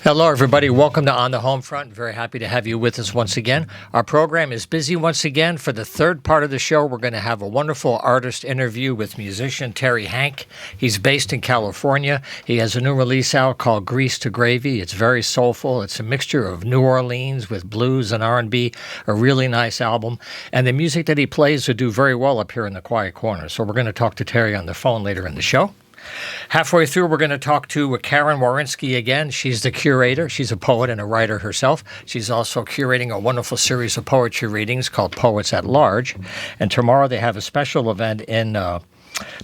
Hello, everybody. Welcome to On the Homefront. Very happy to have you with us once again. Our program is busy once again. For the third part of the show, we're going to have a wonderful artist interview with musician Terry Hanck. He's based in California. He has a new release out called Grease to Gravy. It's very soulful. It's a mixture of New Orleans with blues and R&B, a really nice album. And the music that he plays will do very well up here in the Quiet Corner. So we're going to talk to Terry on the phone later in the show. Halfway through, we're going to talk to Karen Warinsky again. She's the curator. She's a poet and a writer herself. She's also curating a wonderful series of poetry readings called Poets at Large. And tomorrow they have a special event in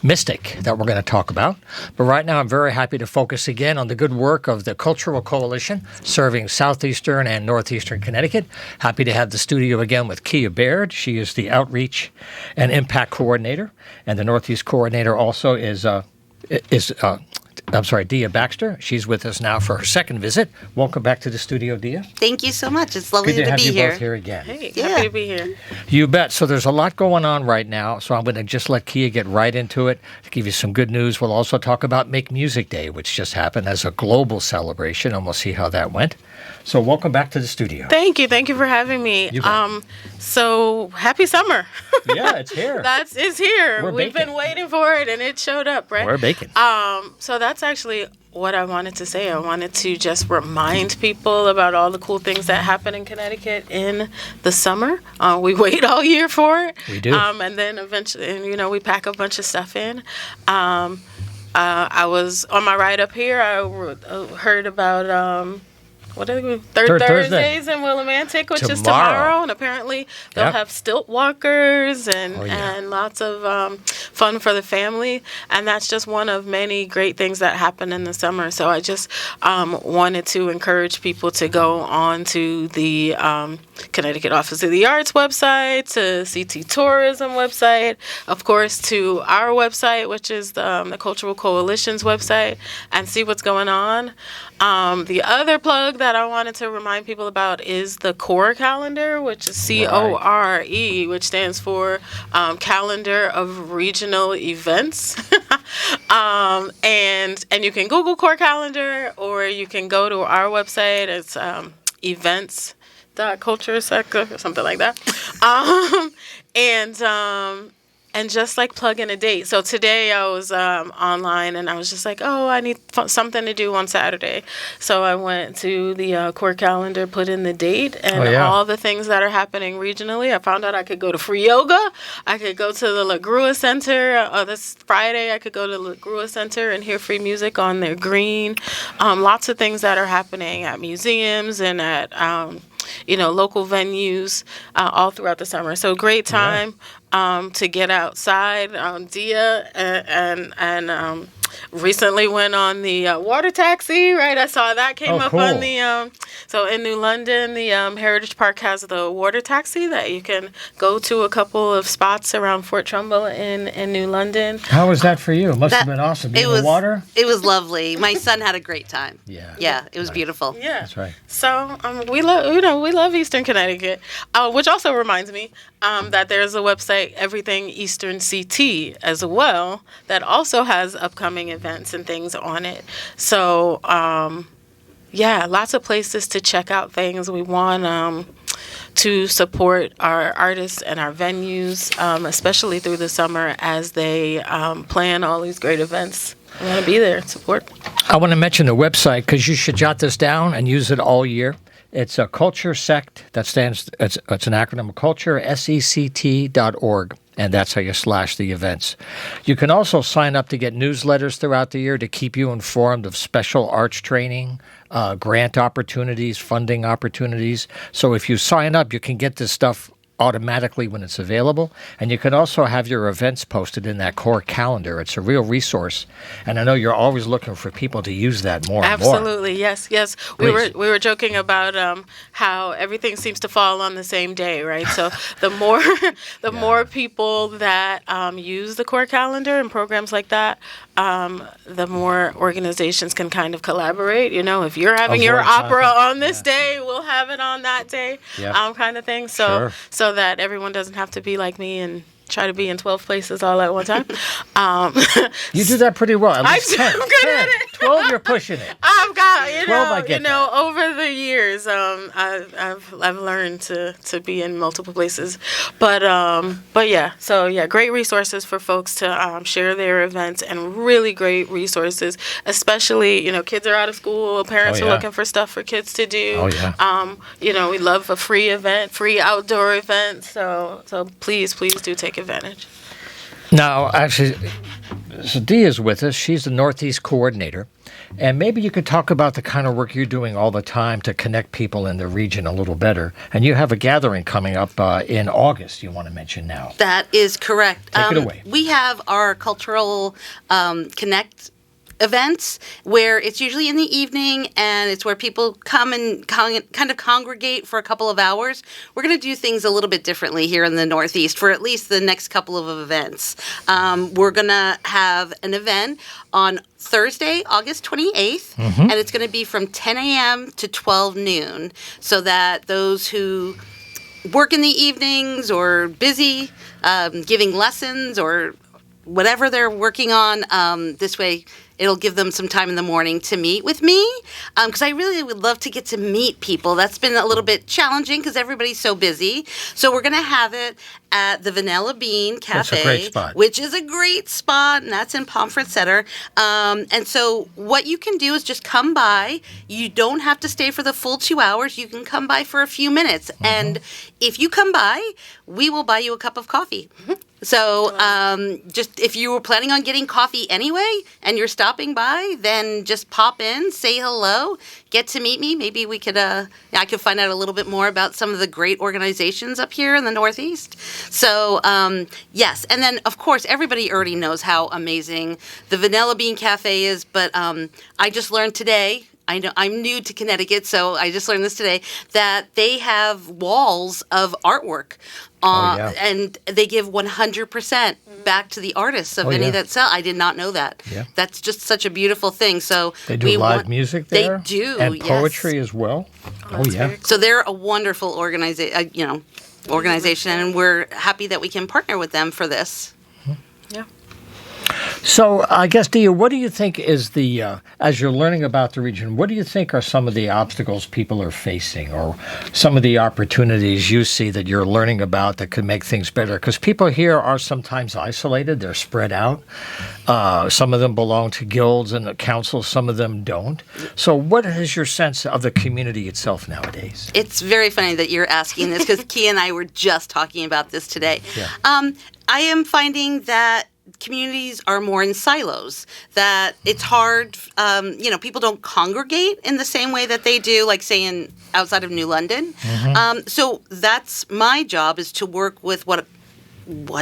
Mystic that we're going to talk about. But right now, I'm very happy to focus again on the good work of the Cultural Coalition serving Southeastern and Northeastern Connecticut. Happy to have the studio again with Baird. She is the Outreach and Impact Coordinator. And the Northeast Coordinator also is Dia Baxter. She's with us now for her second visit. Welcome back to the studio, Dia. Thank you so much. It's lovely Good to be have you here. both here again. Hey, happy to be here. You bet. So there's a lot going on right now, so I'm going to just let Kia get right into it to give you some good news. We'll also talk about Make Music Day, which just happened as a global celebration, and we'll see how that went. So welcome back to the studio. Thank you. Thank you for having me. So happy summer. Yeah, it's here. It's here. We've been waiting for it, and it showed up, right? We're baking. So that's actually what I wanted to say. I wanted to just remind people about all the cool things that happen in Connecticut in the summer. We wait all year for it. We do. And then eventually, we pack a bunch of stuff in. I was on my ride up here. I heard about what are they? Third Thursdays in Willimantic, which is tomorrow, and apparently they'll have stilt walkers and lots of fun for the family, and that's just one of many great things that happen in the summer. So I just wanted to encourage people to go on to the Connecticut Office of the Arts website, to CT Tourism website, of course to our website, which is the Cultural Coalition's website, and see what's going on. The other plug that I wanted to remind people about is the CORE calendar, which is CORE, which stands for Calendar of Regional Events. And you can Google CORE calendar, or you can go to our website. It's events.culture sector or something like that. And just like plug in a date. So today I was online and I was just like, I need something to do on Saturday. So I went to the CORE calendar, put in the date and all the things that are happening regionally. I found out I could go to free yoga. I could go to the La Grua Center. This Friday I could go to the La Grua Center and hear free music on their green. Lots of things that are happening at museums and at local venues all throughout the summer. So great time to get outside. Dia and recently went on the water taxi, right? I saw that came up cool. on the, so in New London, the Heritage Park has the water taxi that you can go to a couple of spots around Fort Trumbull in New London. How was that for you? It must have been awesome. Being in the water? It was lovely. My son had a great time. Yeah, it was beautiful. Yeah. That's right. So we love Eastern Connecticut, which also reminds me that there's a website, Everything Eastern CT, as well, that also has upcoming events and things on it. So, lots of places to check out things. We want to support our artists and our venues, especially through the summer as they plan all these great events. I want to be there and support. I want to mention the website because you should jot this down and use it all year. It's a culture sect that stands, it's an acronym of culture, SECT.org. And that's how you / the events. You can also sign up to get newsletters throughout the year to keep you informed of special arts training, grant opportunities, funding opportunities. So if you sign up, you can get this stuff automatically when it's available. And you can also have your events posted in that CORE calendar. It's a real resource. And I know you're always looking for people to use that more and more. Absolutely. Yes. We were joking about how everything seems to fall on the same day, right? So the more people that use the CORE calendar and programs like that, the more organizations can kind of collaborate. If you're having your opera on this day, we'll have it on that day, kind of thing. So that everyone doesn't have to be like me and try to be in 12 places all at one time. You do that pretty well. At least I'm 10, good 10, at it. 12, you're pushing it. I've got 12, I get that. over the years, I've learned to be in multiple places, but yeah. So yeah, great resources for folks to share their events, and really great resources, especially kids are out of school, parents are looking for stuff for kids to do. Oh yeah. We love a free event, free outdoor event. So please do take advantage. Now, actually, so Dee is with us. She's the Northeast coordinator. And maybe you could talk about the kind of work you're doing all the time to connect people in the region a little better. And you have a gathering coming up in August you want to mention now. That is correct. Take it away. We have our cultural connect events where it's usually in the evening, and it's where people come and kind of congregate for a couple of hours. We're going to do things a little bit differently here in the Northeast for at least the next couple of events. We're going to have an event on Thursday, August 28th, and it's going to be from 10 a.m. to 12 noon, so that those who work in the evenings or busy giving lessons or whatever they're working on, this way it'll give them some time in the morning to meet with me, because I really would love to get to meet people. That's been a little bit challenging because everybody's so busy. So we're going to have it at the Vanilla Bean Cafe, that's a great spot. Which is a great spot, and that's in Pomfret Center. And so what you can do is just come by. You don't have to stay for the full 2 hours. You can come by for a few minutes. And if you come by, we will buy you a cup of coffee. So just if you were planning on getting coffee anyway and you're stopping by, then just pop in, say hello, get to meet me. Maybe we could I could find out a little bit more about some of the great organizations up here in the Northeast. So yes, and then of course everybody already knows how amazing the Vanilla Bean Cafe is, but I just learned today, I know I'm new to Connecticut, so I just learned this today, that they have walls of artwork. And they give 100% back to the artists of any that sell. I did not know that. Yeah. That's just such a beautiful thing. So they do live music there. They do, and poetry as well. Oh yeah. Cool. So they're a wonderful organization, and we're happy that we can partner with them for this. Yeah. So I guess, Dia, what do you think is as you're learning about the region, what do you think are some of the obstacles people are facing, or some of the opportunities you see that you're learning about that could make things better? Because people here are sometimes isolated. They're spread out. Some of them belong to guilds and councils. Some of them don't. So what is your sense of the community itself nowadays? It's very funny that you're asking this, because Kia and I were just talking about this today. Yeah. I am finding that communities are more in silos, that it's hard, people don't congregate in the same way that they do, like, say, outside of New London. So that's my job, is to work with what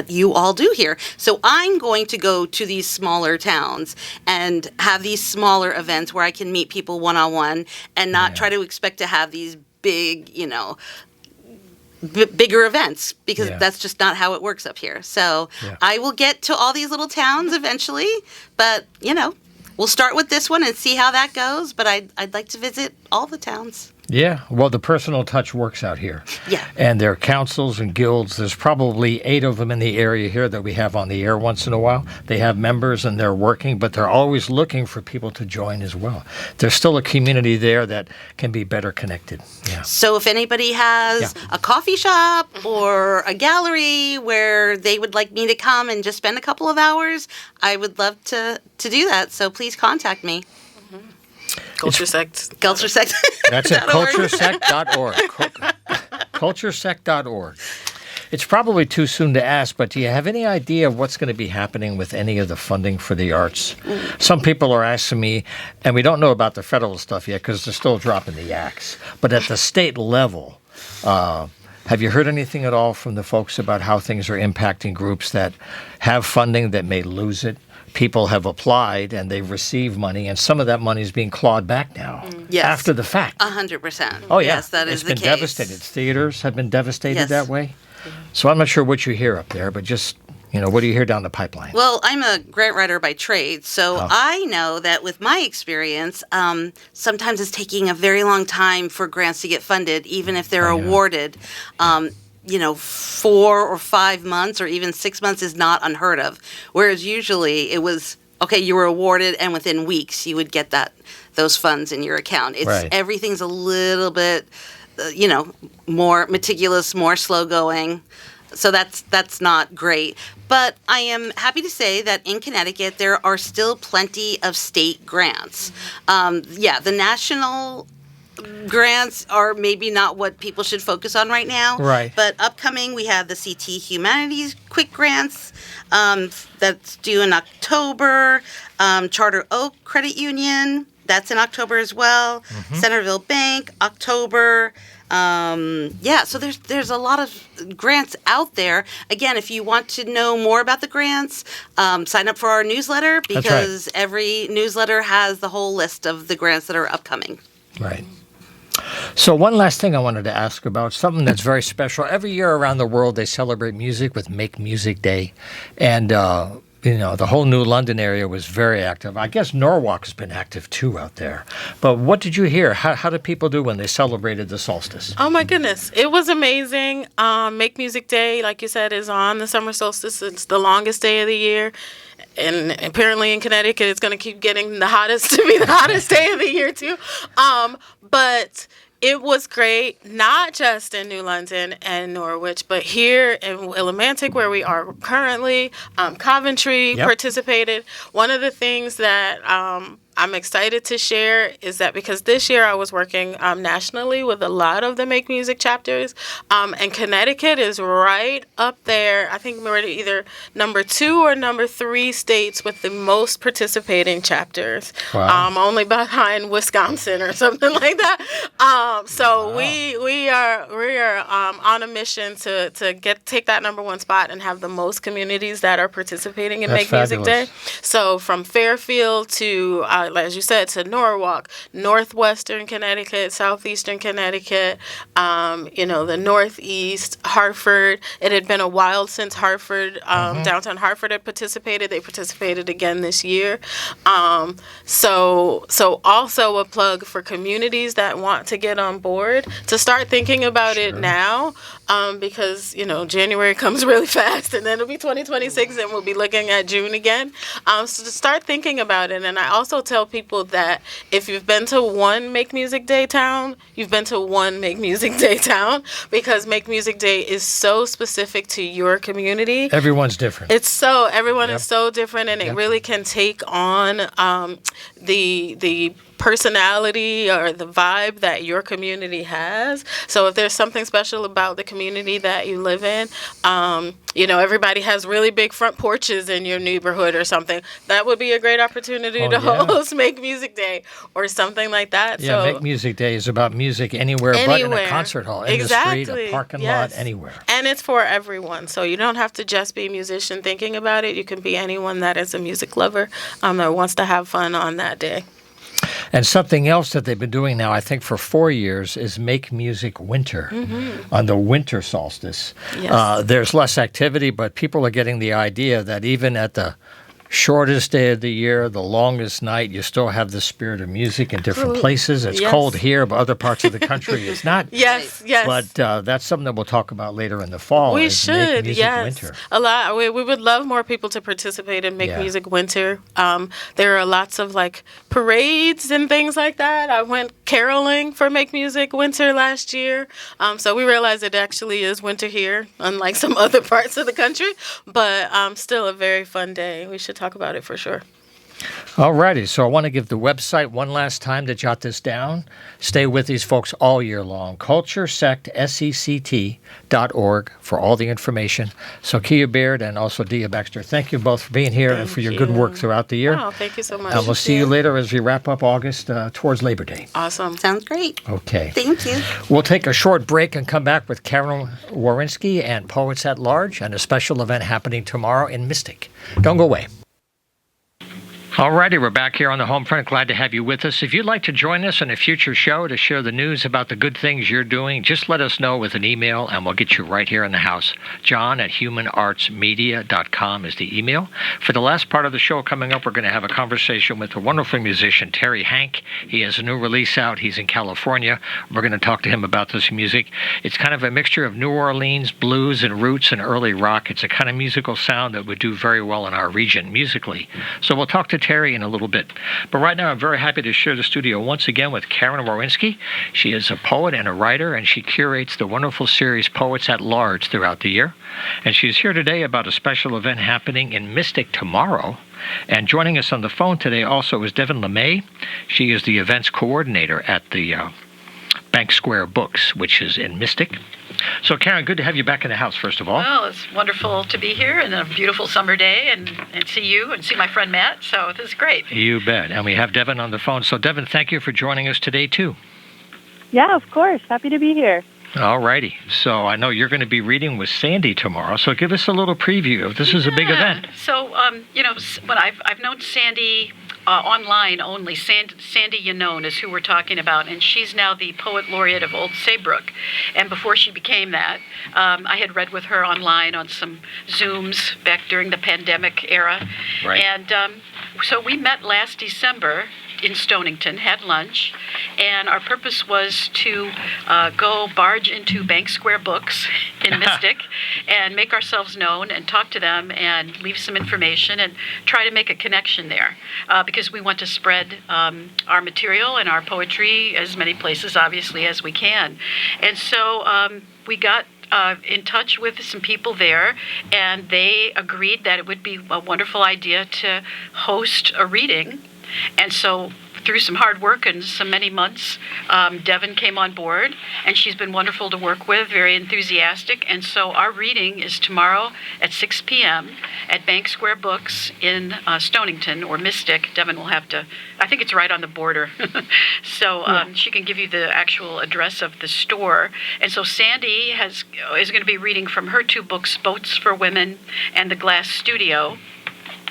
you all do here. So I'm going to go to these smaller towns and have these smaller events where I can meet people one-on-one and not try to expect to have these big, bigger events, because that's just not how it works up here. So I will get to all these little towns eventually, but we'll start with this one and see how that goes. But I'd like to visit all the towns. Yeah, well, the personal touch works out here. Yeah. And there are councils and guilds. There's probably 8 of them in the area here that we have on the air once in a while. They have members and they're working, but they're always looking for people to join as well. There's still a community there that can be better connected. Yeah. So if anybody has a coffee shop or a gallery where they would like me to come and just spend a couple of hours, I would love to do that. So please contact me. Culture Sect. That's at culturesect.org. Culturesect.org. It's probably too soon to ask, but do you have any idea of what's going to be happening with any of the funding for the arts? Some people are asking me, and we don't know about the federal stuff yet because they're still dropping the axe. But at the state level, have you heard anything at all from the folks about how things are impacting groups that have funding that may lose it? People have applied and they've received money, and some of that money is being clawed back now after the fact. 100%. Oh, yeah. Yes, that is the case. It's been devastated. Theaters have been devastated that way. So I'm not sure what you hear up there, but just, what do you hear down the pipeline? Well, I'm a grant writer by trade, so I know that with my experience, sometimes it's taking a very long time for grants to get funded, even if they're awarded. 4 or 5 months or even 6 months is not unheard of. Whereas usually it was, okay, you were awarded and within weeks you would get those funds in your account. Everything's a little bit, more meticulous, more slow going. So that's not great. But I am happy to say that in Connecticut, there are still plenty of state grants. The national grants are maybe not what people should focus on right now. Right. But upcoming, we have the CT Humanities Quick Grants that's due in October. Charter Oak Credit Union, that's in October as well. Centerville Bank, October. So there's a lot of grants out there. Again, if you want to know more about the grants, sign up for our newsletter because every newsletter has the whole list of the grants that are upcoming. Right. So one last thing I wanted to ask about, something that's very special. Every year around the world, they celebrate music with Make Music Day. And, the whole New London area was very active. I guess Norwalk has been active, too, out there. But what did you hear? How did people do when they celebrated the solstice? Oh, my goodness. It was amazing. Make Music Day, like you said, is on the summer solstice. It's the longest day of the year. And apparently in Connecticut, it's going to keep getting the hottest to be the hottest day of the year, too. But it was great, not just in New London and Norwich, but here in Willimantic, where we are currently. Coventry participated. One of the things that I'm excited to share is that because this year I was working nationally with a lot of the Make Music chapters, and Connecticut is right up there. I think we're either number 2 or number 3 states with the most participating chapters. Wow. Only behind Wisconsin or something like that. We are on a mission to take that number 1 spot and have the most communities that are participating in Make Music Day. So from Fairfield to as you said, to Norwalk, Northwestern Connecticut, Southeastern Connecticut, the Northeast, Hartford. It had been a while since Hartford, downtown Hartford had participated. They participated again this year. So also a plug for communities that want to get on board to start thinking about it now, because, January comes really fast and then it'll be 2026 and we'll be looking at June again. So to start thinking about it. And I also tell people that if you've been to one Make Music Day town, you've been to one Make Music Day town, because Make Music Day is so specific to your community. Everyone's different. Everyone is so different, and it really can take on the personality or the vibe that your community has. So if there's something special about the community that you live in, everybody has really big front porches in your neighborhood or something, that would be a great opportunity to host Make Music Day or something like that. Yeah, Make Music Day is about music anywhere but in a concert hall, in the street, a parking lot, anywhere. And it's for everyone. So you don't have to just be a musician thinking about it. You can be anyone that is a music lover that wants to have fun on that day. And something else that they've been doing now, I think for 4 years, is Make Music Winter on the winter solstice. Yes. There's less activity, but people are getting the idea that even at the shortest day of the year, the longest night, you still have the spirit of music in different places. It's cold here, but other parts of the country it's not. Yes. But that's something that we'll talk about later in the fall. We should, Make Music Winter. A lot. We would love more people to participate in Make Music Winter. There are lots of parades and things like that. I went caroling for Make Music Winter last year. So we realized it actually is winter here, unlike some other parts of the country. But still a very fun day. We should talk about it for sure. All righty. So I want to give the website one last time to jot this down. Stay with these folks all year long. culturesect.org for all the information. So Kia Baird and also Dia Baxter, thank you both for being here and for your good work throughout the year. Oh, thank you so much. And we'll see you later as we wrap up August towards Labor Day. Awesome. Sounds great. Okay. Thank you. We'll take a short break and come back with Carol Warinsky and Poets at Large and a special event happening tomorrow in Mystic. Don't go away. All righty, we're back here on the Homefront. Glad to have you with us. If you'd like to join us on a future show to share the news about the good things you're doing, just let us know with an email, and we'll get you right here in the house. John@humanartsmedia.com is the email. For the last part of the show coming up, we're going to have a conversation with a wonderful musician, Terry Hanck. He has a new release out. He's in California. We're going to talk to him about this music. It's kind of a mixture of New Orleans blues and roots and early rock. It's a kind of musical sound that would do very well in our region musically. So we'll talk to Terry in a little bit. But right now, I'm very happy to share the studio once again with Karen Warinsky. She is a poet and a writer, and she curates the wonderful series Poets at Large throughout the year. And she's here today about a special event happening in Mystic tomorrow. And joining us on the phone today also is Devyan LeMay. She is the events coordinator at the Bank Square Books, which is in Mystic. So, Karen, good to have you back in the house, first of all. Well, it's wonderful to be here and a beautiful summer day and see you and see my friend Matt. So this is great. You bet. And we have Devyan on the phone. So, Devyan, thank you for joining us today, too. Yeah, of course. Happy to be here. All righty. So I know you're going to be reading with Sandy tomorrow. So give us a little preview. This is a big event. So, when I've known Sandy online only. Sandy Yanone is who we're talking about, and she's now the Poet Laureate of Old Saybrook. And before she became that, I had read with her online on some Zooms back during the pandemic era. Right. And so we met last December in Stonington, had lunch, and our purpose was to go barge into Bank Square Books in Mystic and make ourselves known and talk to them and leave some information and try to make a connection there because we want to spread our material and our poetry as many places, obviously, as we can. And so we got in touch with some people there, and they agreed that it would be a wonderful idea to host a reading. And so through some hard work and some many months, Devyan came on board, and she's been wonderful to work with, very enthusiastic. And so our reading is tomorrow at 6 p.m. at Bank Square Books in Stonington, or Mystic. Devyan will have to, I think it's right on the border. So she can give you the actual address of the store. And so Sandy is going to be reading from her two books, Boats for Women and The Glass Studio.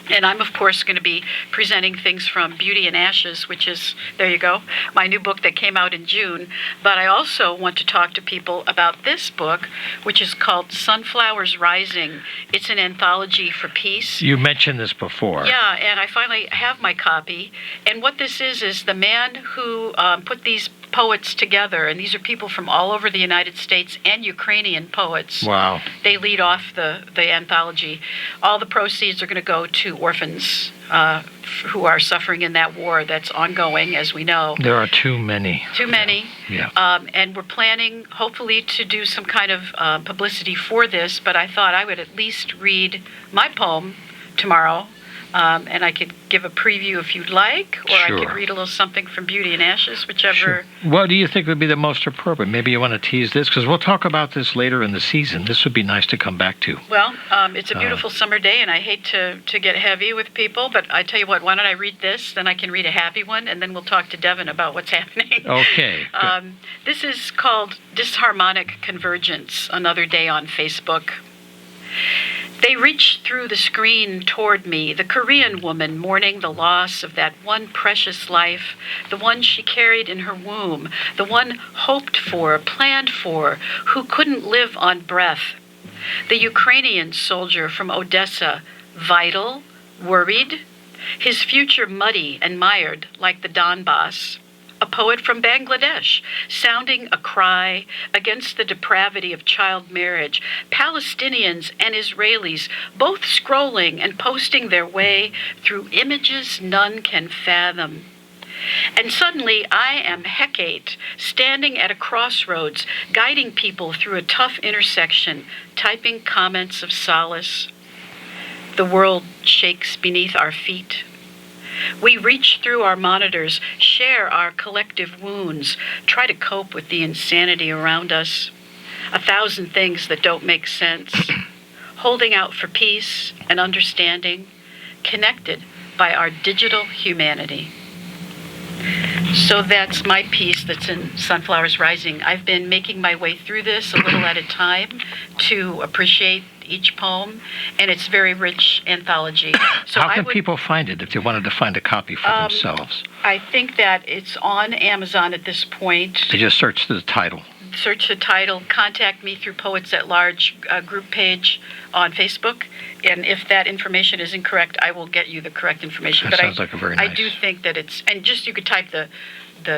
And I'm, of course, going to be presenting things from Beauty and Ashes, which is, there you go, my new book that came out in June. But I also want to talk to people about this book, which is called Sunflowers Rising. It's an anthology for peace. You mentioned this before. Yeah, and I finally have my copy. And what this is the man who put these poets together, and these are people from all over the United States and Ukrainian poets. Wow. They lead off the anthology. All the proceeds are going to go to orphans who are suffering in that war that's ongoing, as we know. There are too many. Too many. Yeah. And we're planning, hopefully, to do some kind of publicity for this, but I thought I would at least read my poem tomorrow. And I could give a preview if you'd like, or Sure. I could read a little something from Beauty and Ashes, whichever. Sure. What do you think would be the most appropriate? Maybe you want to tease this, because we'll talk about this later in the season. This would be nice to come back to. Well, it's a beautiful summer day, and I hate to get heavy with people, but I tell you what, why don't I read this, then I can read a happy one, and then we'll talk to Devyan about what's happening. Okay. This is called Disharmonic Convergence, Another Day on Facebook. They reached through the screen toward me, the Korean woman mourning the loss of that one precious life, the one she carried in her womb, the one hoped for, planned for, who couldn't live on breath. The Ukrainian soldier from Odessa, vital, worried, his future muddy and mired like the Donbass. A poet from Bangladesh, sounding a cry against the depravity of child marriage. Palestinians and Israelis, both scrolling and posting their way through images none can fathom. And suddenly I am Hecate, standing at a crossroads, guiding people through a tough intersection, typing comments of solace. The world shakes beneath our feet. We reach through our monitors, share our collective wounds, try to cope with the insanity around us. 1,000 things that don't make sense. Holding out for peace and understanding, connected by our digital humanity. So that's my piece that's in Sunflowers Rising. I've been making my way through this a little at a time to appreciate each poem, and it's very rich anthology. So how can people find it if they wanted to find a copy for themselves? I think that it's on Amazon at this point. They just search the title. Search the title, contact me through Poets at Large group page on Facebook, and if that information is incorrect, I will get you the correct information. That sounds like a very nice. I do think that it's, and just you could type the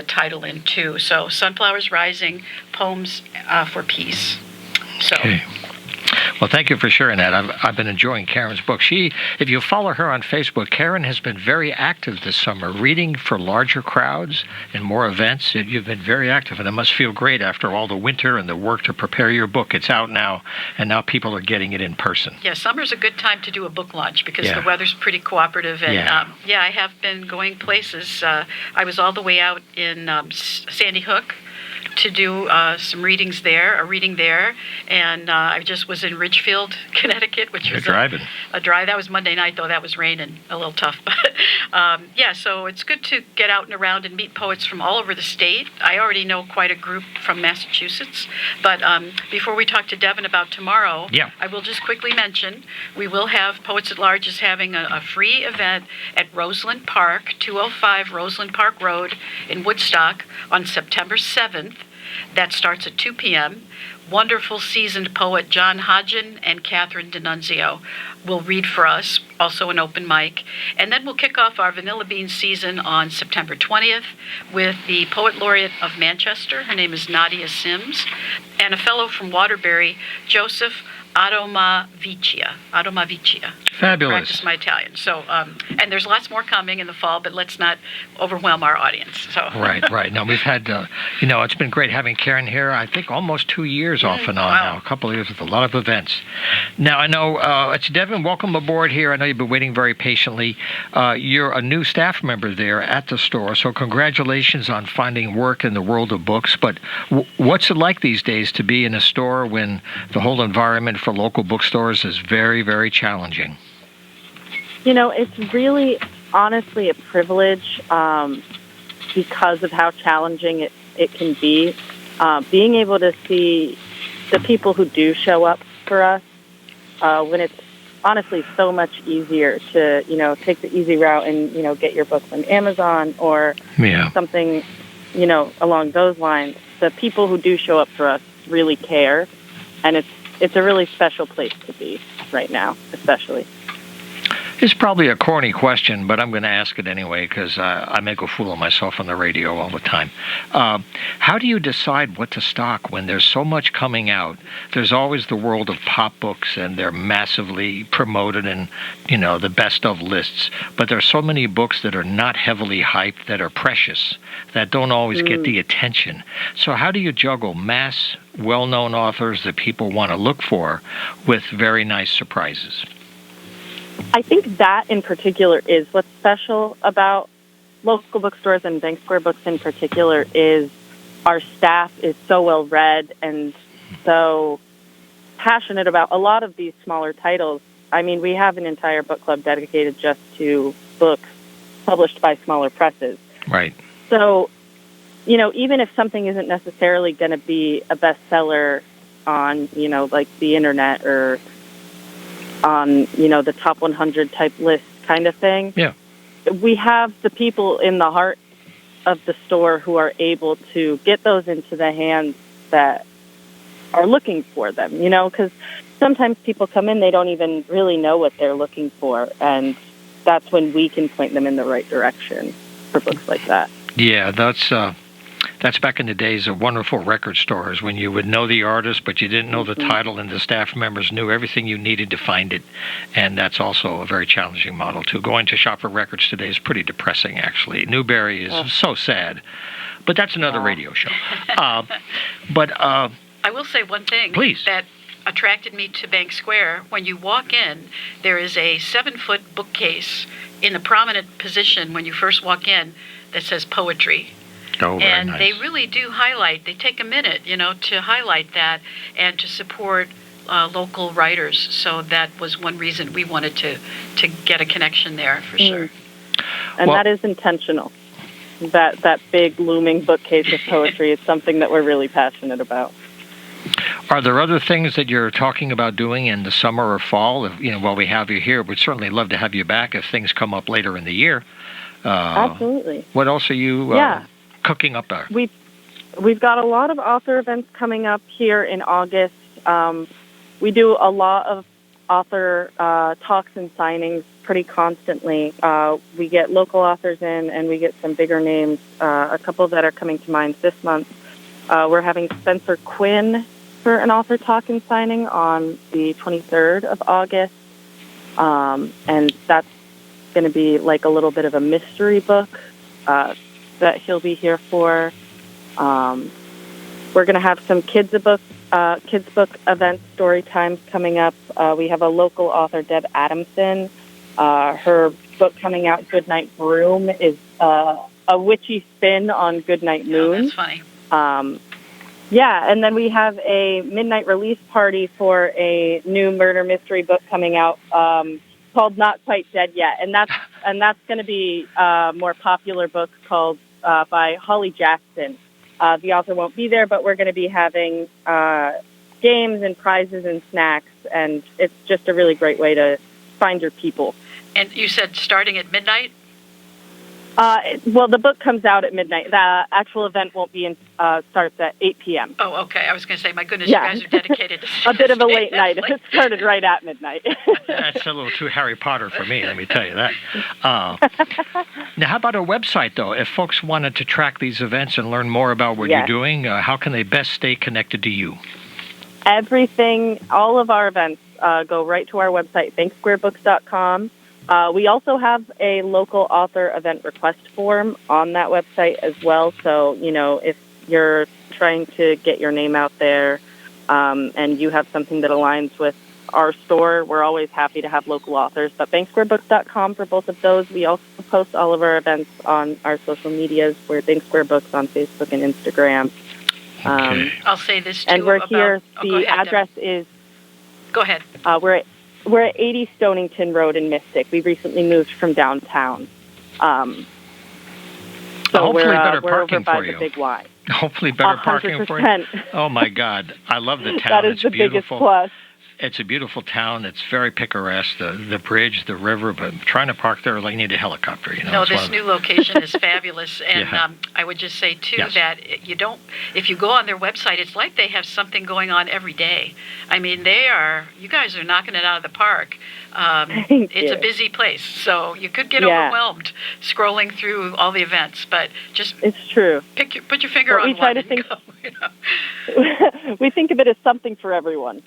title in too. So Sunflowers Rising, Poems for Peace. So. Okay. Well, thank you for sharing that. I've been enjoying Karen's book. If you follow her on Facebook, Karen has been very active this summer, reading for larger crowds and more events. You've been very active, and it must feel great after all the winter and the work to prepare your book. It's out now, and now people are getting it in person. Yeah, summer's a good time to do a book launch because the weather's pretty cooperative. And I have been going places. I was all the way out in Sandy Hook to do some readings there, a reading there, and I just was in Ridgefield, Connecticut, which was a drive. That was Monday night, though. That was raining, a little tough. But so it's good to get out and around and meet poets from all over the state. I already know quite a group from Massachusetts. But before we talk to Devin about tomorrow, I will just quickly mention we will have Poets at Large is having a free event at Roseland Park, 205 Roseland Park Road in Woodstock on September 7th. That starts at 2 p.m. Wonderful seasoned poet John Hodgin and Catherine D'Annunzio will read for us, also an open mic. And then we'll kick off our Vanilla Bean season on September 20th with the Poet Laureate of Manchester. Her name is Nadia Sims. And a fellow from Waterbury, Joseph Adomaviccia. Fabulous. Practice my Italian. So, and there's lots more coming in the fall, but let's not overwhelm our audience. So. Right. No, we've had, it's been great having Karen here. I think almost 2 years off and on now, a couple of years with a lot of events. Now, I know, it's Devin, welcome aboard here. I know you've been waiting very patiently. You're a new staff member there at the store, so congratulations on finding work in the world of books. But what's it like these days to be in a store when the whole environment for local bookstores is very, very challenging? It's really, honestly, a privilege because of how challenging it can be. Being able to see the people who do show up for us when it's honestly so much easier to, take the easy route and, get your book on Amazon or something, along those lines. The people who do show up for us really care, and it's a really special place to be right now, especially. It's probably a corny question, but I'm going to ask it anyway because I make a fool of myself on the radio all the time. How do you decide what to stock when there's so much coming out? There's always the world of pop books, and they're massively promoted and, the best of lists. But there's so many books that are not heavily hyped, that are precious, that don't always get the attention. So how do you juggle mass, well-known authors that people want to look for with very nice surprises? I think that in particular is what's special about local bookstores and Bank Square Books in particular is our staff is so well read and so passionate about a lot of these smaller titles. I mean, we have an entire book club dedicated just to books published by smaller presses. Right. So, even if something isn't necessarily going to be a bestseller on, like the internet or on, the top 100 type list kind of thing. Yeah. We have the people in the heart of the store who are able to get those into the hands that are looking for them, because sometimes people come in, they don't even really know what they're looking for, and that's when we can point them in the right direction for books like that. Yeah, that's back in the days of wonderful record stores when you would know the artist, but you didn't know the title, and the staff members knew everything you needed to find it. And that's also a very challenging model, too. Going to shop for records today is pretty depressing, actually. Newberry is so sad. But that's another radio show. I will say one thing. Please. That attracted me to Bank Square. When you walk in, there is a 7-foot bookcase in a prominent position when you first walk in that says poetry. Oh, very and nice. They really do they take a minute, to highlight that and to support local writers. So that was one reason we wanted to get a connection there for sure. And that is intentional. That big looming bookcase of poetry is something that we're really passionate about. Are there other things that you're talking about doing in the summer or fall? While we have you here, we'd certainly love to have you back if things come up later in the year. Absolutely. What else are you cooking up there? We've got a lot of author events coming up here in August. We do a lot of author talks and signings pretty constantly. We get local authors in, and we get some bigger names. A couple that are coming to mind this month. We're having Spencer Quinn for an author talk and signing on the 23rd of August. And that's going to be like a little bit of a mystery book that he'll be here for. We're going to have some kids book event story times coming up. We have a local author, Deb Adamson. Her book coming out, Goodnight Broom, is a witchy spin on Goodnight Moon. Oh, that's funny. And then we have a midnight release party for a new murder mystery book coming out called Not Quite Dead Yet, and that's going to be a more popular book called by Holly Jackson. The author won't be there, but we're going to be having games and prizes and snacks, and it's just a really great way to find your people. And you said starting at midnight? Well, the book comes out at midnight. The actual event won't be starts at 8 p.m. Oh, okay. I was going to say, my goodness, you guys are dedicated to a bit of a late night if it started right at midnight. That's a little too Harry Potter for me, let me tell you that. Now, how about our website, though? If folks wanted to track these events and learn more about what you're doing, how can they best stay connected to you? Everything, all of our events go right to our website, banksquarebooks.com. We also have a local author event request form on that website as well. So, if you're trying to get your name out there and you have something that aligns with our store, we're always happy to have local authors. But banksquarebooks.com for both of those. We also post all of our events on our social medias. We're Bank Square Books on Facebook and Instagram. Okay. I'll say this, too. And we're here. The address is... Go ahead. We're at 80 Stonington Road in Mystic. We recently moved from downtown. So hopefully better we're parking over by for you. the Big Y. Hopefully better 100%. parking for you. Oh, my God. I love the town. That is it's the beautiful. biggest plus. It's a beautiful town. It's very picturesque. The bridge, the river, but trying to park there, like you need a helicopter. No, this new location is fabulous, and I would just say too that if you go on their website, it's like they have something going on every day. I mean, you guys are knocking it out of the park. It's a busy place, so you could get overwhelmed scrolling through all the events, but just it's true. Put your finger on one and go. We think of it as something for everyone.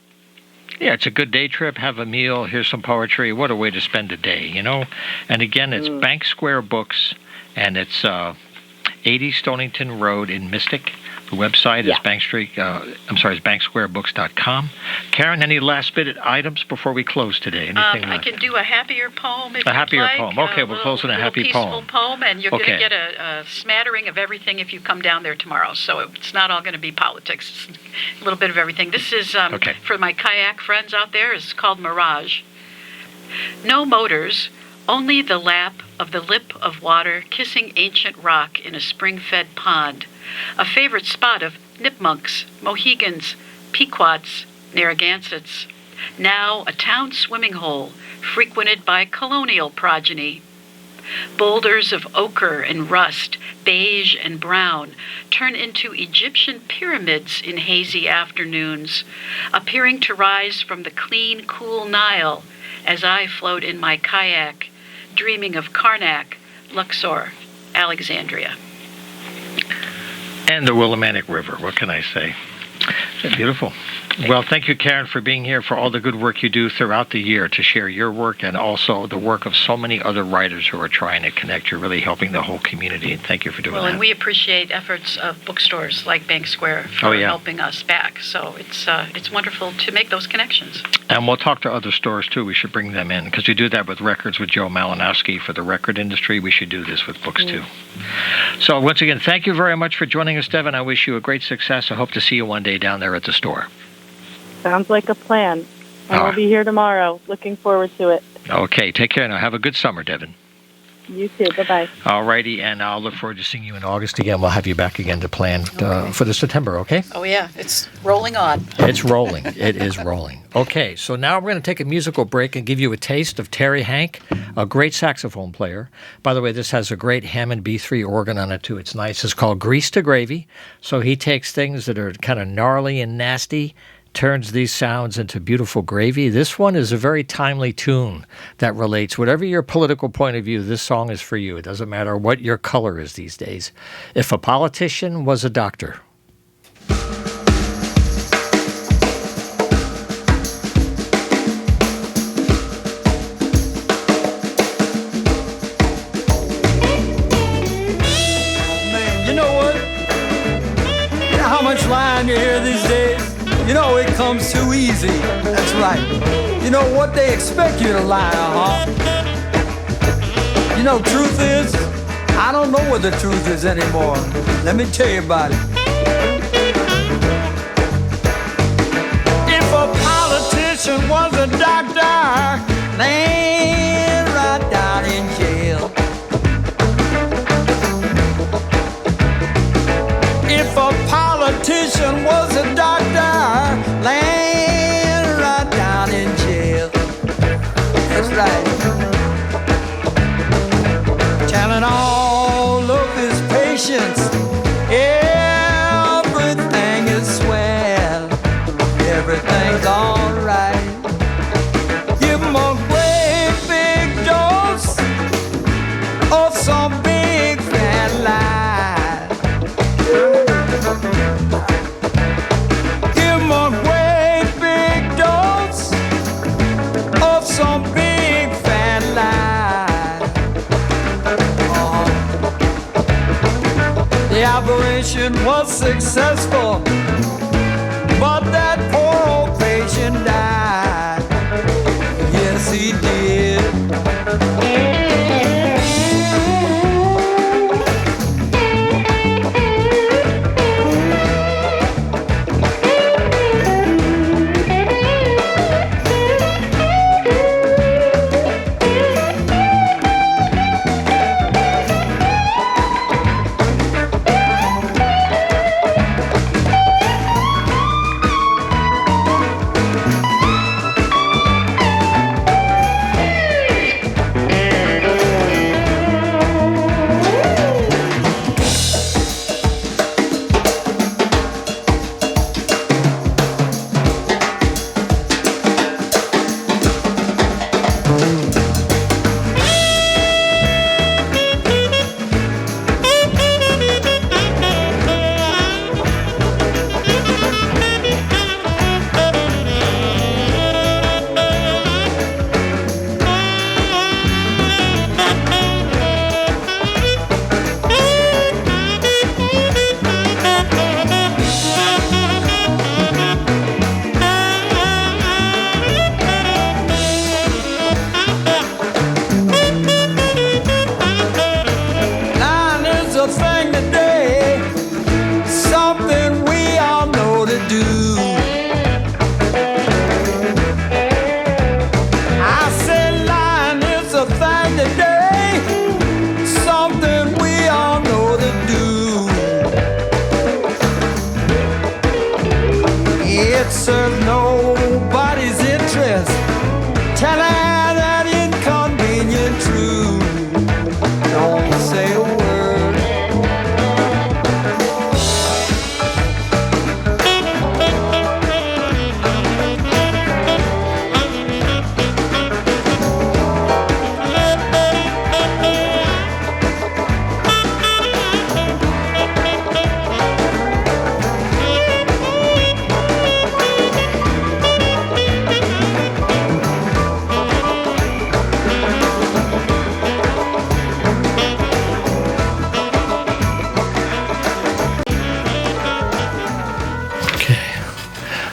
Yeah, it's a good day trip. Have a meal. Here's some poetry. What a way to spend a day, And again, it's Bank Square Books, and it's 80 Stonington Road in Mystic. The website is banksquarebooks.com. Karen, any last-minute items before we close today? Anything I can do a happier poem if a happier like. poem. Okay, we'll close with a happy poem. Poem, and you're going to get a smattering of everything if you come down there tomorrow. So it's not all going to be politics. It's a little bit of everything. This is, for my kayak friends out there, it's called Mirage. No motors, only the lap of the lip of water kissing ancient rock in a spring-fed pond. A favorite spot of nipmunks, Mohegans, Pequots, Narragansetts. Now a town swimming hole frequented by colonial progeny. Boulders of ochre and rust, beige and brown, turn into Egyptian pyramids in hazy afternoons, appearing to rise from the clean, cool Nile as I float in my kayak, dreaming of Karnak, Luxor, Alexandria. And the Willimantic River. What can I say? Beautiful. Well, thank you, Karen, for being here, for all the good work you do throughout the year to share your work and also the work of so many other writers who are trying to connect. You're really helping the whole community, and thank you for doing that. Well, and we appreciate efforts of bookstores like Bank Square for helping us back. So it's wonderful to make those connections. And we'll talk to other stores, too. We should bring them in, because we do that with records with Joe Malinowski for the record industry. We should do this with books, too. So once again, thank you very much for joining us, Devin. I wish you a great success. I hope to see you one day down there at the store. Sounds like a plan. And we'll be here tomorrow. Looking forward to it. Okay, take care now. Have a good summer, Devin. You too. Bye-bye. All righty, and I'll look forward to seeing you in August again. We'll have you back again to plan for the September, okay? Oh, yeah. It's rolling on. It's rolling. It is rolling. Okay, so now we're going to take a musical break and give you a taste of Terry Hanck, a great saxophone player. By the way, this has a great Hammond B3 organ on it, too. It's nice. It's called Grease to Gravy. So he takes things that are kind of gnarly and nasty, turns these sounds into beautiful gravy. This one is a very timely tune that relates. Whatever your political point of view, this song is for you. It doesn't matter what your color is these days. If a politician was a doctor. Man, you know what? You know how much lying you hear these days? You know, it comes too easy. That's right. You know what they expect you to lie, You know, truth is, I don't know what the truth is anymore. Let me tell you about it. If a politician was a doctor, laying right down in jail. If a politician was a doctor, laying right down in jail. That's right. Telling all of his patients everything is swell, everything's alright. Give him a great big dose of some big fat lie. Give him a great big dose of some big fat lie. The operation was successful, but that poor old patient died. Yes, he did.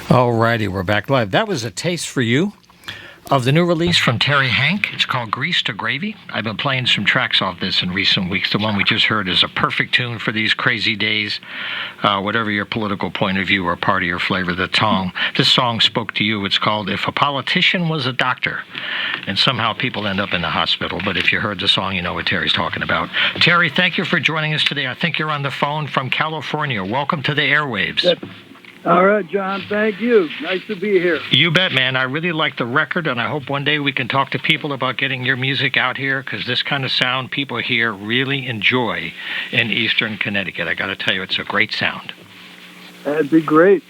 All righty, we're back live. That was a taste for you of the new release from Terry Hanck. It's called Grease to Gravy. I've been playing some tracks off this in recent weeks. The one we just heard is a perfect tune for these crazy days, whatever your political point of view or party or flavor. This song spoke to you. It's called If a Politician Was a Doctor. And somehow people end up in the hospital. But if you heard the song, you know what Terry's talking about. Terry, thank you for joining us today. I think you're on the phone from California. Welcome to the airwaves. All right, John, thank you. Nice to be here. You bet, man. I really like the record, and I hope one day we can talk to people about getting your music out here, because this kind of sound people here really enjoy in Eastern Connecticut. I got to tell you, it's a great sound. That'd be great.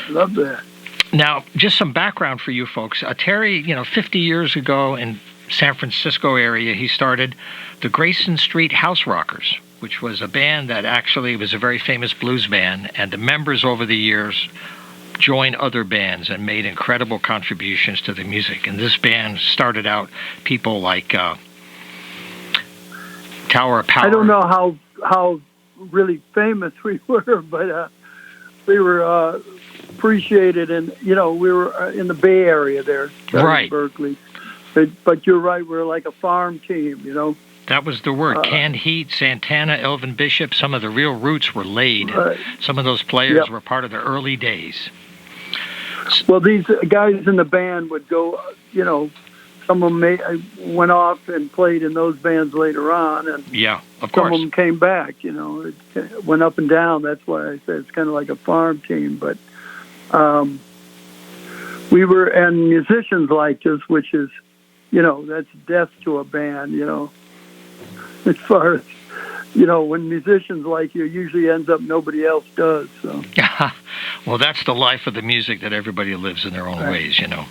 Love that. Now, just some background for you folks. Terry, 50 years ago in San Francisco area, he started the Grayson Street House Rockers, which was a band that actually was a very famous blues band, and the members over the years joined other bands and made incredible contributions to the music. And this band started out people like Tower of Power. I don't know how really famous we were, but we were appreciated, and we were in the Bay Area there, right? Berkeley. But you're right, we're like a farm team, That was the word. Canned Heat, Santana, Elvin Bishop, some of the real roots were laid. Right. Some of those players were part of the early days. Well, these guys in the band would go, some of them went off and played in those bands later on. And yeah, of some course. of them came back, it went up and down. That's why I said it's kind of like a farm team. But we were, and musicians liked us, which is, that's death to a band, as far as, when musicians like you, usually ends up nobody else does. So. Well, that's the life of the music, that everybody lives in their own ways, Sure.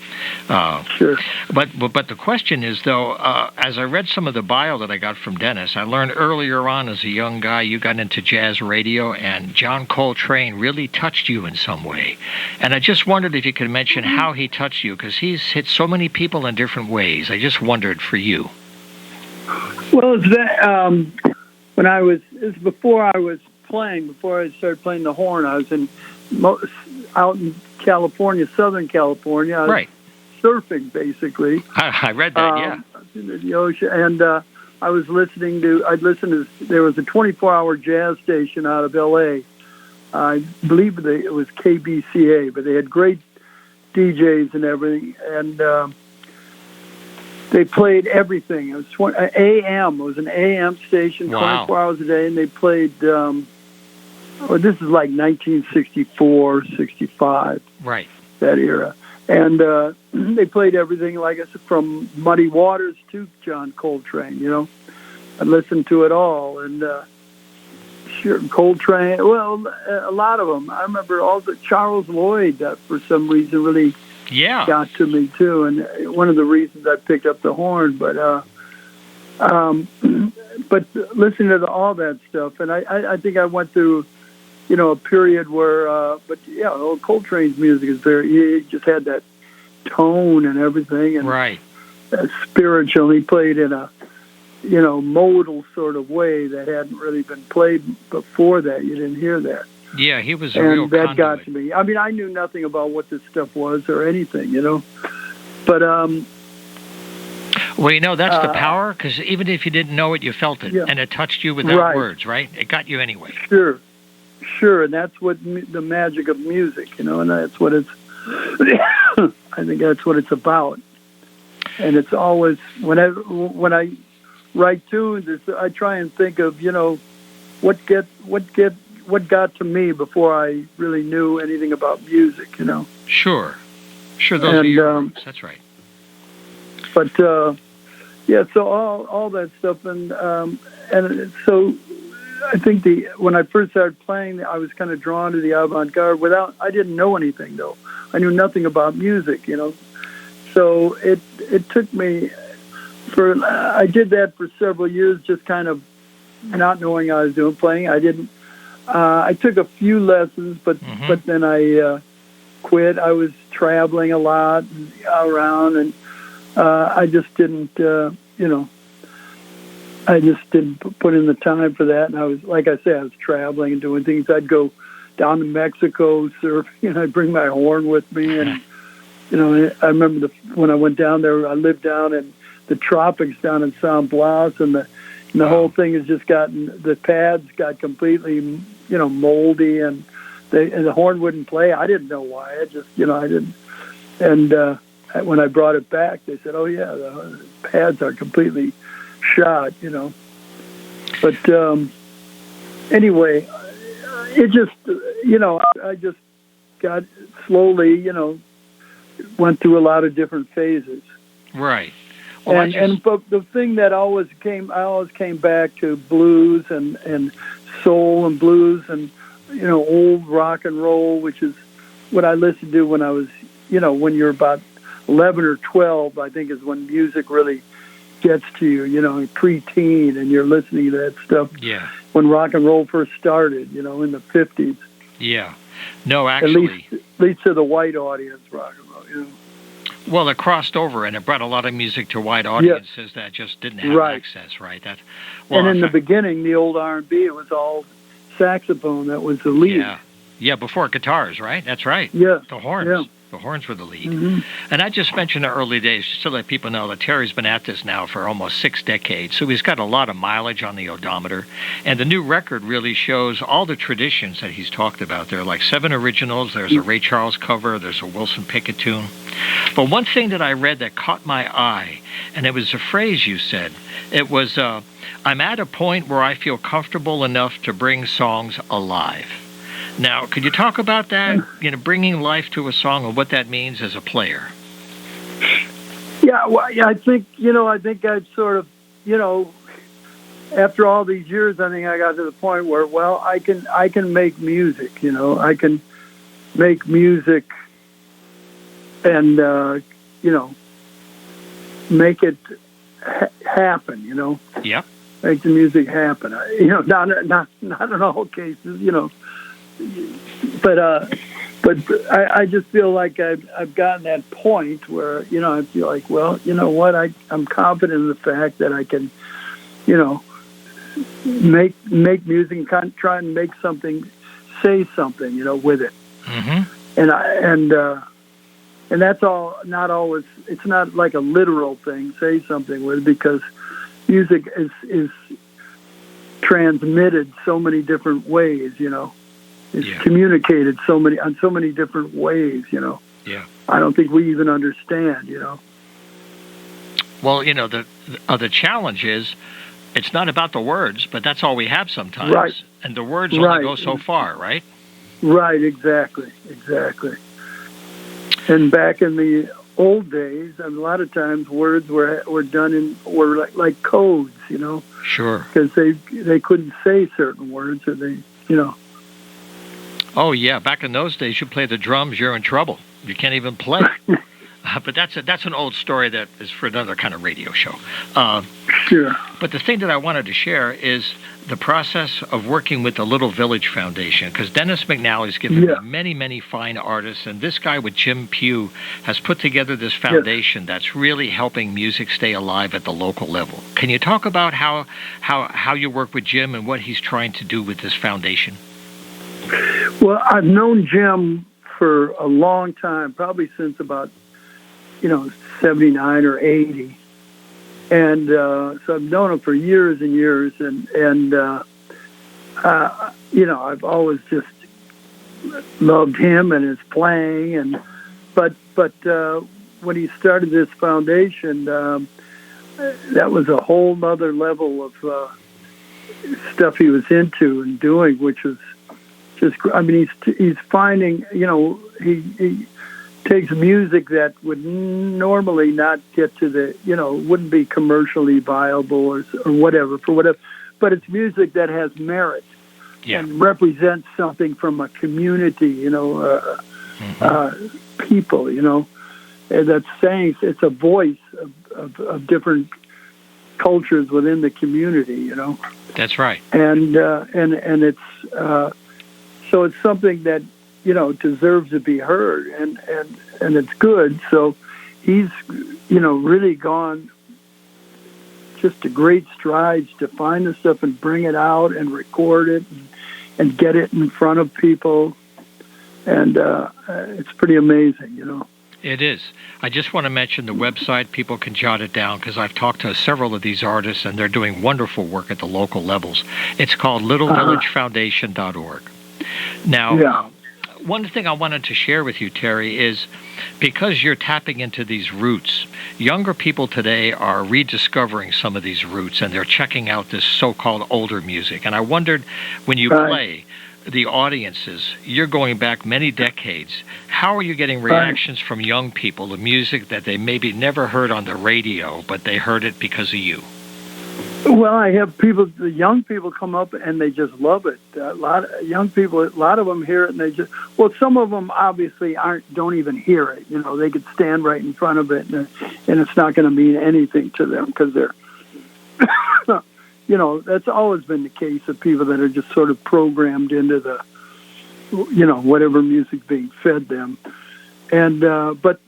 But the question is, though, as I read some of the bio that I got from Dennis, I learned earlier on as a young guy you got into jazz radio, and John Coltrane really touched you in some way. And I just wondered if you could mention how he touched you, because he's hit so many people in different ways. I just wondered for you. Well, it's that it was before I was playing, before I started playing the horn. I was out in California, Southern California. I was surfing, basically. I read that, yeah. In the ocean, and I was listening to. There was a 24-hour jazz station out of L.A. I believe it was KBCA, but they had great DJs and everything, and they played everything. It was AM. It was an AM station, 24 hours a day, and they played. This is like 1964, 65. Right. That era. And they played everything, like I said, from Muddy Waters to John Coltrane, I listened to it all. And sure, Coltrane, well, a lot of them. I remember all the Charles Lloyd that for some reason really got to me, too. And one of the reasons I picked up the horn. But listening to all that stuff, and I think I went through a period where, Coltrane's music is he just had that tone and everything, and spiritual. He played in a, modal sort of way that hadn't really been played before that. You didn't hear that. Yeah, he was a real conduit. And that got conduit. to me. I mean, I knew nothing about what this stuff was or anything, but, well, that's the power, because even if you didn't know it, you felt it, and it touched you without words, right? It got you anyway. Sure, and that's what the magic of music, and that's what it's. I think that's what it's about, and it's always when I write tunes, I try and think of what got to me before I really knew anything about music, Sure, those are your roots. That's right. But so all that stuff, and so. I think when I first started playing, I was kind of drawn to the avant-garde. I didn't know anything though. I knew nothing about music, So it took me I did that for several years, just kind of not knowing I was doing playing. I didn't. I took a few lessons, but then I quit. I was traveling a lot around, and I just didn't. I just didn't put in the time for that. And I was, like I said, I was traveling and doing things. I'd go down to Mexico surfing, and I'd bring my horn with me. And I remember when I went down there, I lived down in the tropics down in San Blas, and the whole thing has just the pads got completely, moldy, and the horn wouldn't play. I didn't know why. I didn't. And when I brought it back, they said, "Oh yeah, the pads are completely shot," But anyway, it just, I just got slowly, went through a lot of different phases. Right. Well, but the thing that I always came back to blues and soul and blues and, old rock and roll, which is what I listened to when I was, when you're about 11 or 12, I think is when music really gets to you, pre-teen, and you're listening to that stuff. Yeah. When rock and roll first started, in the 50s. Yeah. No, actually. At least to the white audience, rock and roll, Well, it crossed over, and it brought a lot of music to white audiences that just didn't have access, right? And in the beginning, the old R&B, it was all saxophone that was the lead. Yeah, before guitars, right? That's right. Yeah. The horns. Yeah. The horns were the lead. Mm-hmm. And I just mentioned the early days, just to let people know that Terry's been at this now for almost 6 decades, so he's got a lot of mileage on the odometer. And the new record really shows all the traditions that he's talked about. There are like 7 originals, there's a Ray Charles cover, there's a Wilson Pickett tune. But one thing that I read that caught my eye, and it was a phrase you said, it was, I'm at a point where I feel comfortable enough to bring songs alive. Now, could you talk about that, bringing life to a song and what that means as a player? Yeah, well, I think I've sort of, after all these years, I think I got to the point where, I can make music, I can make music and, make it happen, Yep. Make the music happen. Not in all cases, but I just feel like I've gotten that point where, I feel like, I'm confident in the fact that I can, make music and try and make something, say something, with it. Mm-hmm. And that's all, not always, it's not like a literal thing, say something with it, because music is transmitted so many different ways, It's communicated on so many different ways, Yeah. I don't think we even understand, Well, the challenge is it's not about the words, but that's all we have sometimes. Right. And the words only go so far, right? Right, exactly. And back in the old days, a lot of times words were done were like codes, Sure. Because they couldn't say certain words, or they, Oh yeah, back in those days, you play the drums, you're in trouble. You can't even play. But that's an old story that is for another kind of radio show. Sure. But the thing that I wanted to share is the process of working with the Little Village Foundation, because Dennis McNally's given many, many fine artists, and this guy with Jim Pugh has put together this foundation that's really helping music stay alive at the local level. Can you talk about how you work with Jim and what he's trying to do with this foundation? Well, I've known Jim for a long time, probably since about, 79 or 80. And so I've known him for years and years. And I've always just loved him and his playing. But when he started this foundation, that was a whole nother level of stuff he was into and doing, which was just, he's finding, he takes music that would normally not get to the, wouldn't be commercially viable or whatever, but it's music that has merit and represents something from a community, people, and that's saying it's a voice of different cultures within the community, That's right. And it's, so it's something that, deserves to be heard, and it's good. So he's, really gone just to great strides to find the stuff and bring it out and record it and get it in front of people. And it's pretty amazing, It is. I just want to mention the website. People can jot it down because I've talked to several of these artists, and they're doing wonderful work at the local levels. It's called littlevillagefoundation.org. Now, one thing I wanted to share with you, Terry, is because you're tapping into these roots, younger people today are rediscovering some of these roots, and they're checking out this so-called older music. And I wondered, when you play the audiences, you're going back many decades, how are you getting reactions from young people, the music that they maybe never heard on the radio, but they heard it because of you? Well, I have the young people come up and they just love it. A lot of young people, a lot of them hear it and they just, some of them obviously don't even hear it. You know, they could stand right in front of it and it's not going to mean anything to them because they're, you know, that's always been the case of people that are just sort of programmed into the, you know, whatever music being fed them. And, but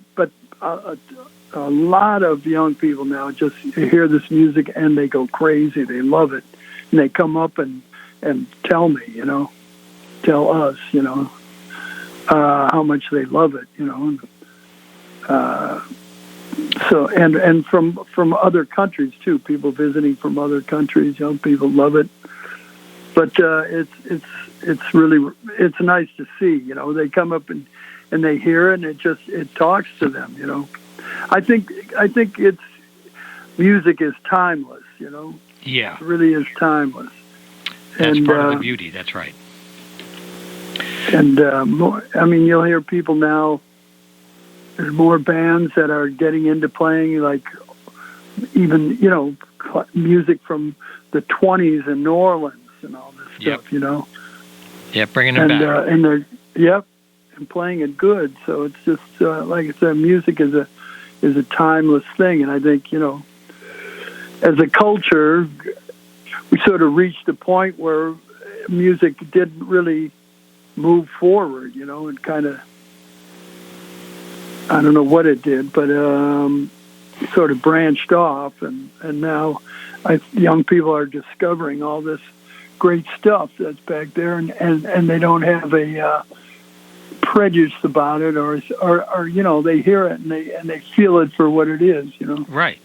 a lot of young people now just hear this music and they go crazy. They love it. And they come up and tell me, you know, tell us, you know, how much they love it, you know. So, and from other countries too, people visiting from other countries, young people love it. But, it's really, it's nice to see, you know, they come up and they hear it and it talks to them, you know. I think it's music is timeless, you know. Yeah, it really is timeless. That's part of the beauty. That's right. And I mean, you'll hear people now. There's more bands that are getting into playing, like even music from the 20s in New Orleans and all this stuff. You know. Yeah, bringing it back. And they're and playing it good. So it's just like I said, music is a timeless thing, and I think, you know, as a culture, we sort of reached a point where music didn't really move forward, you know, and kind of, I don't know what it did, but sort of branched off, and now young people are discovering all this great stuff that's back there, and they don't have a prejudice about it, or you know, they hear it and they feel it for what it is, you know. Right.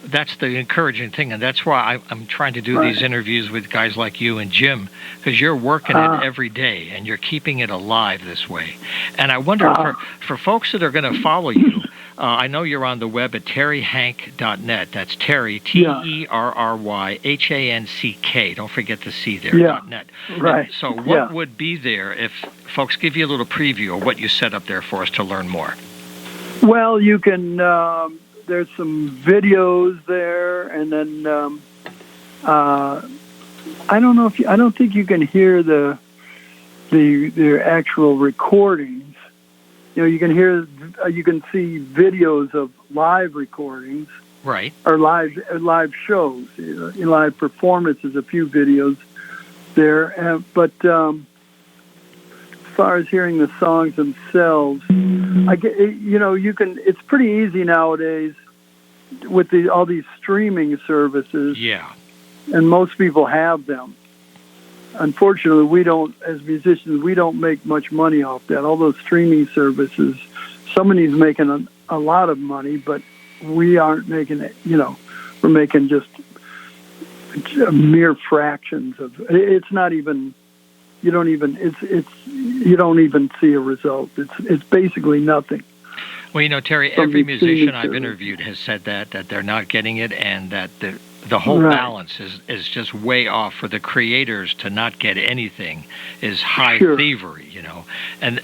That's the encouraging thing, and that's why I'm trying to do these interviews with guys like you and Jim, because you're working it every day and you're keeping it alive this way. And I wonder, for folks that are going to follow you, I know you're on the web at terryhanck.net. That's Terry, TerryHanck. Don't forget the C there, .net. Right. And so what would be there if folks give you a little preview of what you set up there for us to learn more? Well, you can... there's some videos there, and then I don't think you can hear the actual recordings. You know, you can see videos of live recordings, right, or live shows, live performances. A few videos there, but as far as hearing the songs themselves, it's pretty easy nowadays with all these streaming services. Yeah. And most people have them. Unfortunately, we don't, as musicians, we don't make much money off that. All those streaming services, somebody's making a lot of money, but we aren't making it, you know, we're making just mere fractions of, it's not even, you don't even see a result. It's basically nothing. Well, you know, Terry, every musician I've interviewed has said that they're not getting it, and that the whole balance is just way off. For the creators to not get anything is high thievery, you know. And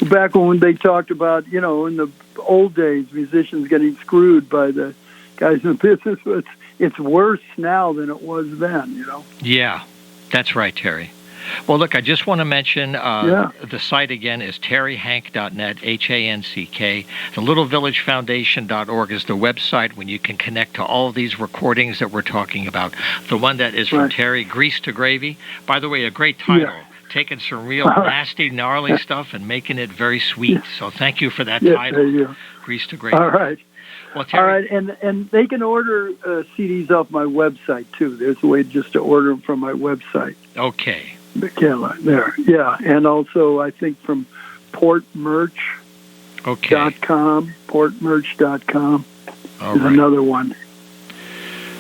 back when they talked about, you know, in the old days, musicians getting screwed by the guys in business, it's worse now than it was then, you know. Yeah, that's right, Terry. Well, look, I just want to mention the site again is terryhanck.net, Hanck. The littlevillagefoundation.org is the website when you can connect to all of these recordings that we're talking about. The one that is from Terry, Grease to Gravy. By the way, a great title. Yeah. Taking some real nasty, gnarly stuff and making it very sweet. So thank you for that title, Grease to Gravy. All right. Well, Terry, all right, and they can order CDs off my website, too. There's a way just to order them from my website. Okay. There, and also I think from portmerch.com. Okay. Portmerch.com All is right. another one.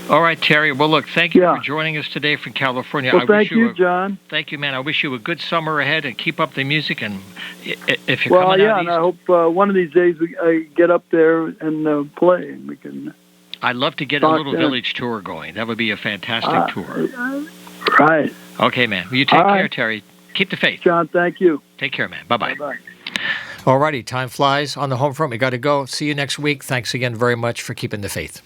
All right, Terry. Well, look, thank you Yeah. for joining us today from California. Well, I thank wish you, John. Thank you, man. I wish you a good summer ahead and keep up the music. And if you're Well, coming yeah, out and east, I hope one of these days I get up there and play, and we can. I'd love to get a little village tour going. That would be a fantastic tour. Right. Okay, man. Well, you take All care, right. Terry. Keep the faith. John, thank you. Take care, man. Bye-bye. Bye-bye. All righty. Time flies on the home front. We got to go. See you next week. Thanks again very much for keeping the faith.